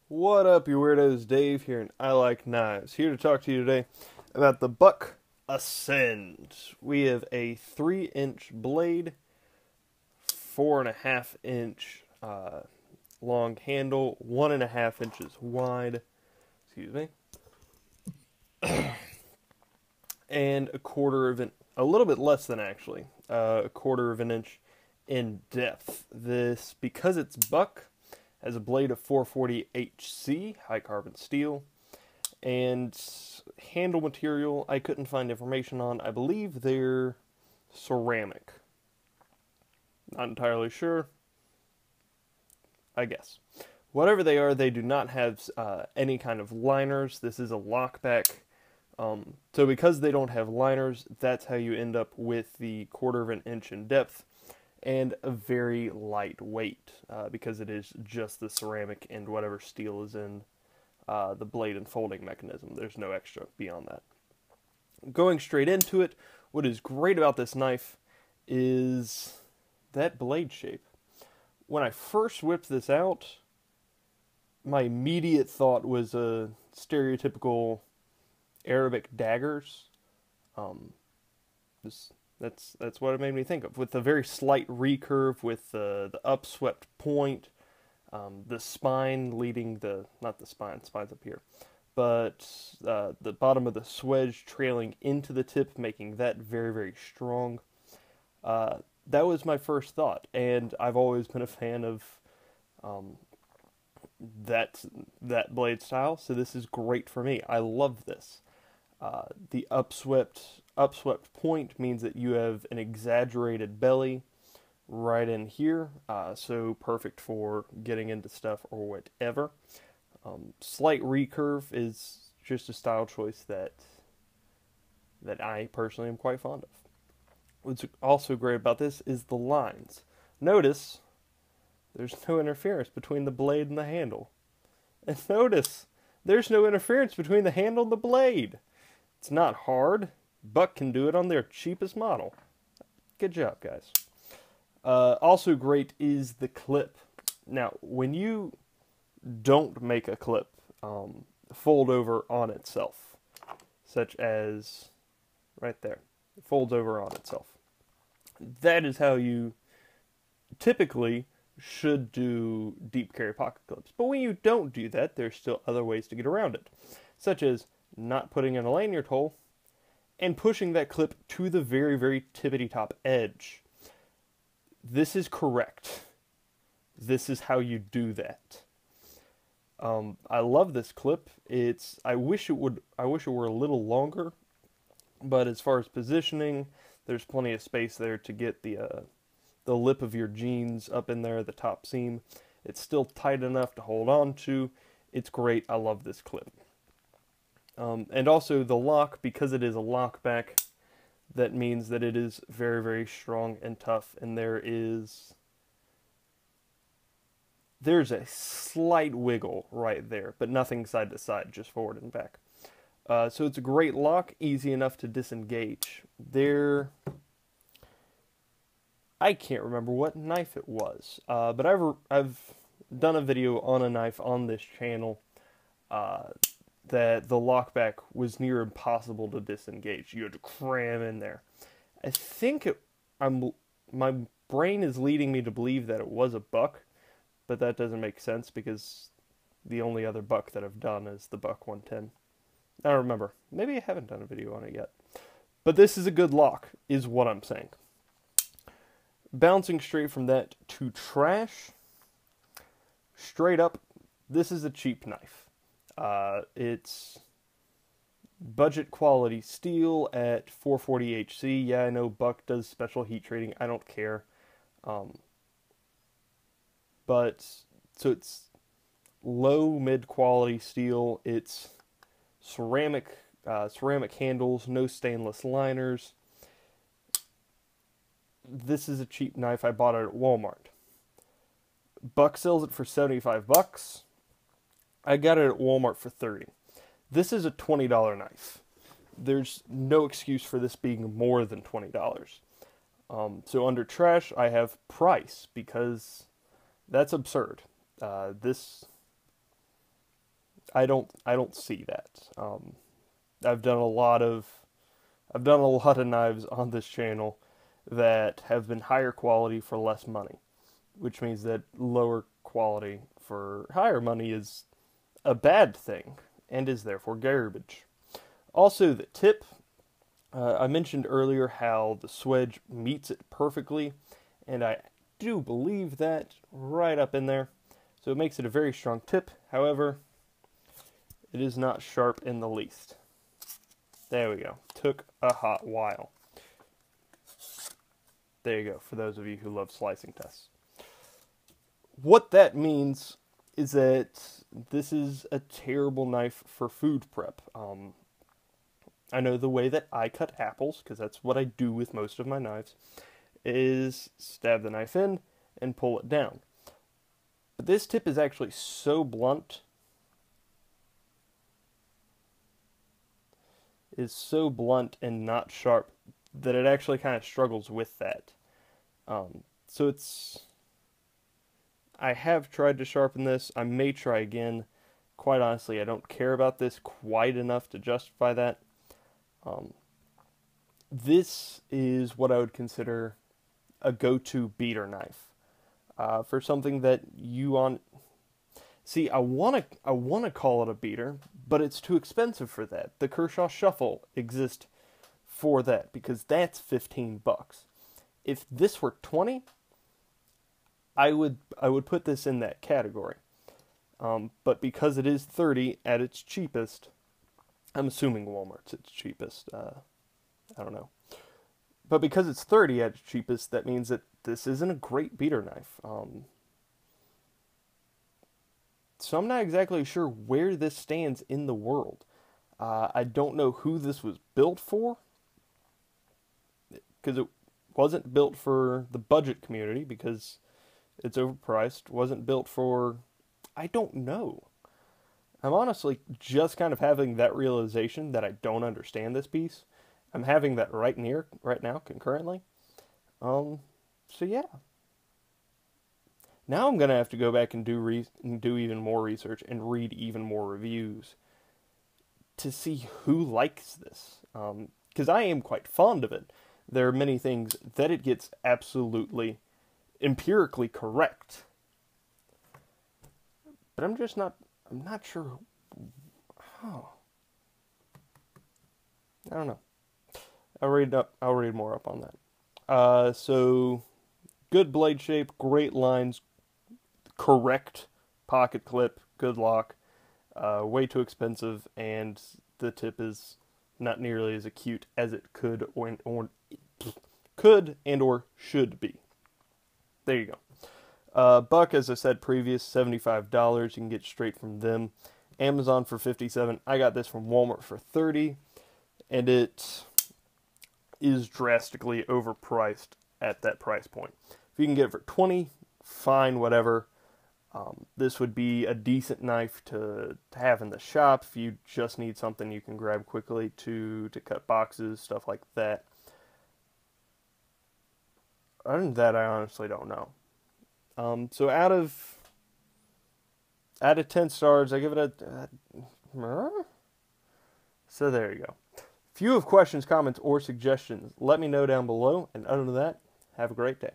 What up, you weirdos? Dave here, and I like knives. Here to talk to you today about the Buck Ascend. We have a 3-inch blade, 4.5-inch long handle, 1.5 inches wide. Excuse me, and a little bit less than actually, a quarter of an inch in depth. This, because it's Buck, has a blade of 440 HC, high carbon steel, and handle material I couldn't find information on. I believe they're ceramic. Not entirely sure. I guess. Whatever they are, they do not have any kind of liners. This is a lockback. So because they don't have liners, that's how you end up with the quarter of an inch in depth and a very light weight because it is just the ceramic and whatever steel is in the blade and folding mechanism. There's no extra beyond that. Going straight into it, what is great about this knife is that blade shape. When I first whipped this out, my immediate thought was a stereotypical Arabic daggers. That's what it made me think of, with a very slight recurve, with the upswept point, the spine leading not the spine, spine's up here, but the bottom of the swedge trailing into the tip, making that very, very strong. That was my first thought, and I've always been a fan of that blade style, so this is great for me. I love this. The upswept point means that you have an exaggerated belly right in here, so perfect for getting into stuff or whatever. Slight recurve is just a style choice that I personally am quite fond of. What's also great about this is the lines. Notice there's no interference between the blade and the handle. And notice there's no interference between the handle and the blade. It's not hard. Buck can do it on their cheapest model. Good job, guys. Also great is the clip. Now, when you don't make a clip fold over on itself, such as right there, it folds over on itself. That is how you typically should do deep carry pocket clips. But when you don't do that, there's still other ways to get around it, such as not putting in a lanyard hole and pushing that clip to the very, very tippity top edge. This is correct. This is how you do that. I love this clip. I wish it were a little longer, but as far as positioning, there's plenty of space there to get the lip of your jeans up in there, the top seam. It's still tight enough to hold on to. It's great. I love this clip. And also the lock, because it is a lockback, that means that it is very, very strong and tough, and there's a slight wiggle right there, but nothing side to side, just forward and back. So it's a great lock, easy enough to disengage. I can't remember what knife it was, but I've done a video on a knife on this channel that the lockback was near impossible to disengage. You had to cram in there. I think my brain is leading me to believe that it was a Buck, but that doesn't make sense because the only other Buck that I've done is the Buck 110. I don't remember. Maybe I haven't done a video on it yet. But this is a good lock, is what I'm saying. Bouncing straight from that to trash, straight up, this is a cheap knife. It's budget quality steel at 440 HC. Yeah, I know Buck does special heat treating. I don't care. But, so it's low mid quality steel. It's ceramic handles, no stainless liners. This is a cheap knife. I bought it at Walmart. Buck sells it for $75. I got it at Walmart for $30. This is a $20 knife. There's no excuse for this being more than $20. So under trash, I have price, because that's absurd. This I don't see that. I've done a lot of I've done a lot of knives on this channel that have been higher quality for less money, which means that lower quality for higher money is a bad thing and is therefore garbage. Also, the tip. I mentioned earlier how the swedge meets it perfectly, and I do believe that right up in there. So it makes it a very strong tip. However, it is not sharp in the least. There we go. Took a hot while. There you go, for those of you who love slicing tests. What that means is that this is a terrible knife for food prep. I know the way that I cut apples, because that's what I do with most of my knives, is stab the knife in and pull it down. But this tip is actually so blunt, and not sharp, that it actually kind of struggles with that. So I have tried to sharpen this. I may try again. Quite honestly, I don't care about this quite enough to justify that. This is what I would consider a go-to beater knife for something that you want. See, I want to call it a beater, but it's too expensive for that. The Kershaw Shuffle exists for that because that's $15. If this were 20, I would put this in that category. But because it is 30 at its cheapest, I'm assuming Walmart's its cheapest. I don't know. But because it's 30 at its cheapest, that means that this isn't a great beater knife. So I'm not exactly sure where this stands in the world. I don't know who this was built for, because it wasn't built for the budget community, because it's overpriced. Wasn't built for... I don't know. I'm honestly just kind of having that realization that I don't understand this piece. I'm having that right now, concurrently. So yeah. Now I'm going to have to go back and do even more research and read even more reviews to see who likes this. Because I am quite fond of it. There are many things that it gets absolutely empirically correct. But I'm not sure. Oh. I don't know. I'll read more up on that. So good blade shape, great lines, correct pocket clip, good lock, way too expensive, and the tip is not nearly as acute as it could or should be. There you go. Buck, as I said previous, $75. You can get straight from them. Amazon for $57. I got this from Walmart for $30, and it is drastically overpriced at that price point. If you can get it for $20, fine, whatever. This would be a decent knife to have in the shop if you just need something you can grab quickly to cut boxes, stuff like that. Other than that, I honestly don't know. So out of 10 stars, I give it a... So there you go. If you have questions, comments, or suggestions, let me know down below. And other than that, have a great day.